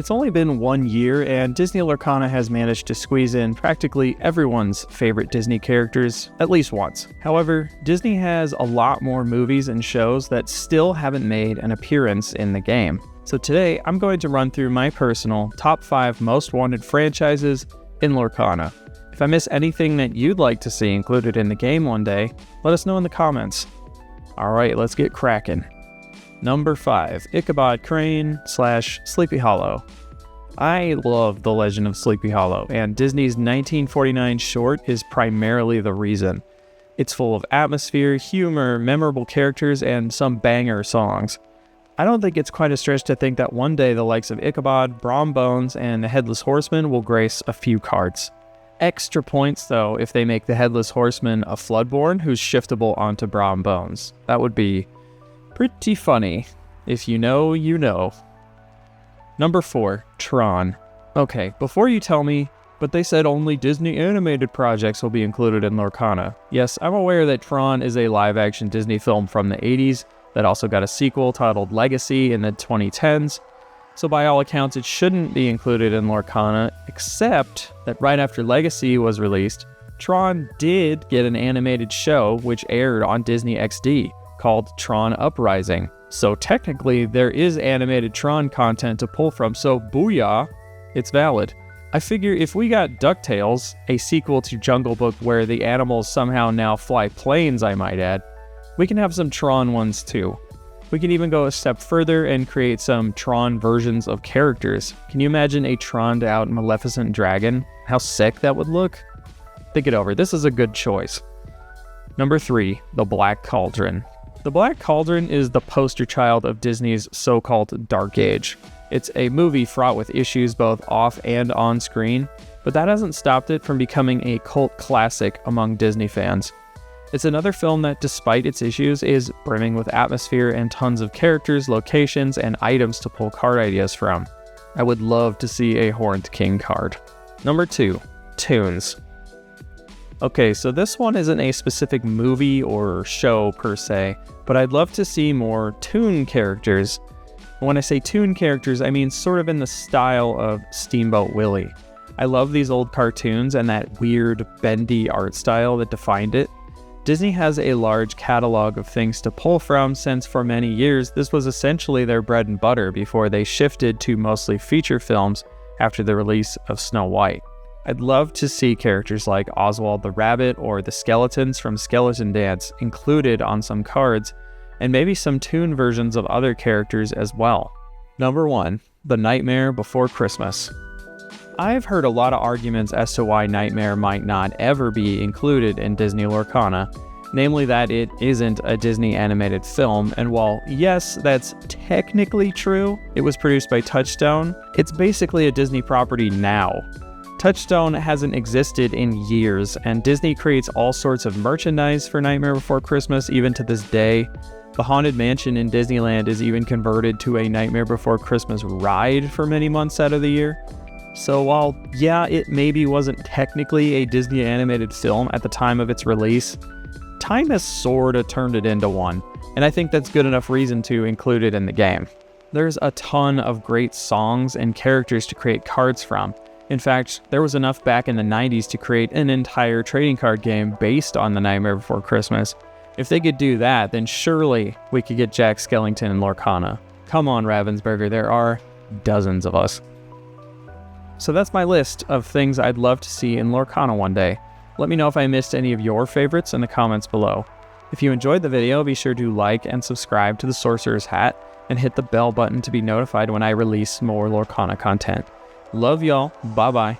It's only been 1 year, and Disney Lorcana has managed to squeeze in practically everyone's favorite Disney characters at least once. However, Disney has a lot more movies and shows that still haven't made an appearance in the game. So today, I'm going to run through my personal top 5 most wanted franchises in Lorcana. If I miss anything that you'd like to see included in the game one day, let us know in the comments. Alright, let's get cracking. Number 5, Ichabod Crane / Sleepy Hollow. I love The Legend of Sleepy Hollow, and Disney's 1949 short is primarily the reason. It's full of atmosphere, humor, memorable characters, and some banger songs. I don't think it's quite a stretch to think that one day the likes of Ichabod, Brom Bones, and the Headless Horseman will grace a few cards. Extra points, though, if they make the Headless Horseman a Floodborn who's shiftable onto Brom Bones. That would be pretty funny. If you know, you know. Number 4, Tron. Okay, before you tell me, but they said only Disney animated projects will be included in Lorcana. Yes, I'm aware that Tron is a live-action Disney film from the 80s that also got a sequel titled Legacy in the 2010s. So by all accounts, it shouldn't be included in Lorcana, except that right after Legacy was released, Tron did get an animated show which aired on Disney XD called Tron Uprising. So technically, there is animated Tron content to pull from, so booyah, it's valid. I figure if we got DuckTales, a sequel to Jungle Book where the animals somehow now fly planes, I might add, we can have some Tron ones too. We can even go a step further and create some Tron versions of characters. Can you imagine a Troned out Maleficent dragon? How sick that would look? Think it over, this is a good choice. Number 3, The Black Cauldron. The Black Cauldron is the poster child of Disney's so-called Dark Age. It's a movie fraught with issues both off and on screen, but that hasn't stopped it from becoming a cult classic among Disney fans. It's another film that, despite its issues, is brimming with atmosphere and tons of characters, locations, and items to pull card ideas from. I would love to see a Horned King card. Number 2, Toons. Okay, so this one isn't a specific movie or show per se, but I'd love to see more Toon characters. When I say Toon characters, I mean sort of in the style of Steamboat Willie. I love these old cartoons and that weird, bendy art style that defined it. Disney has a large catalog of things to pull from since for many years this was essentially their bread and butter before they shifted to mostly feature films after the release of Snow White. I'd love to see characters like Oswald the Rabbit or the skeletons from Skeleton Dance included on some cards, and maybe some Toon versions of other characters as well. Number 1, The Nightmare Before Christmas. I've heard a lot of arguments as to why Nightmare might not ever be included in Disney Lorcana, namely that it isn't a Disney animated film, and while yes, that's technically true, it was produced by Touchstone, it's basically a Disney property now. Touchstone hasn't existed in years, and Disney creates all sorts of merchandise for Nightmare Before Christmas even to this day. The Haunted Mansion in Disneyland is even converted to a Nightmare Before Christmas ride for many months out of the year. So while, yeah, it maybe wasn't technically a Disney animated film at the time of its release, time has sorta turned it into one, and I think that's good enough reason to include it in the game. There's a ton of great songs and characters to create cards from. In fact, there was enough back in the 90s to create an entire trading card game based on The Nightmare Before Christmas. If they could do that, then surely we could get Jack Skellington in Lorcana. Come on, Ravensburger, there are dozens of us. So that's my list of things I'd love to see in Lorcana one day. Let me know if I missed any of your favorites in the comments below. If you enjoyed the video, be sure to like and subscribe to the Sorcerer's Hat and hit the bell button to be notified when I release more Lorcana content. Love y'all. Bye-bye.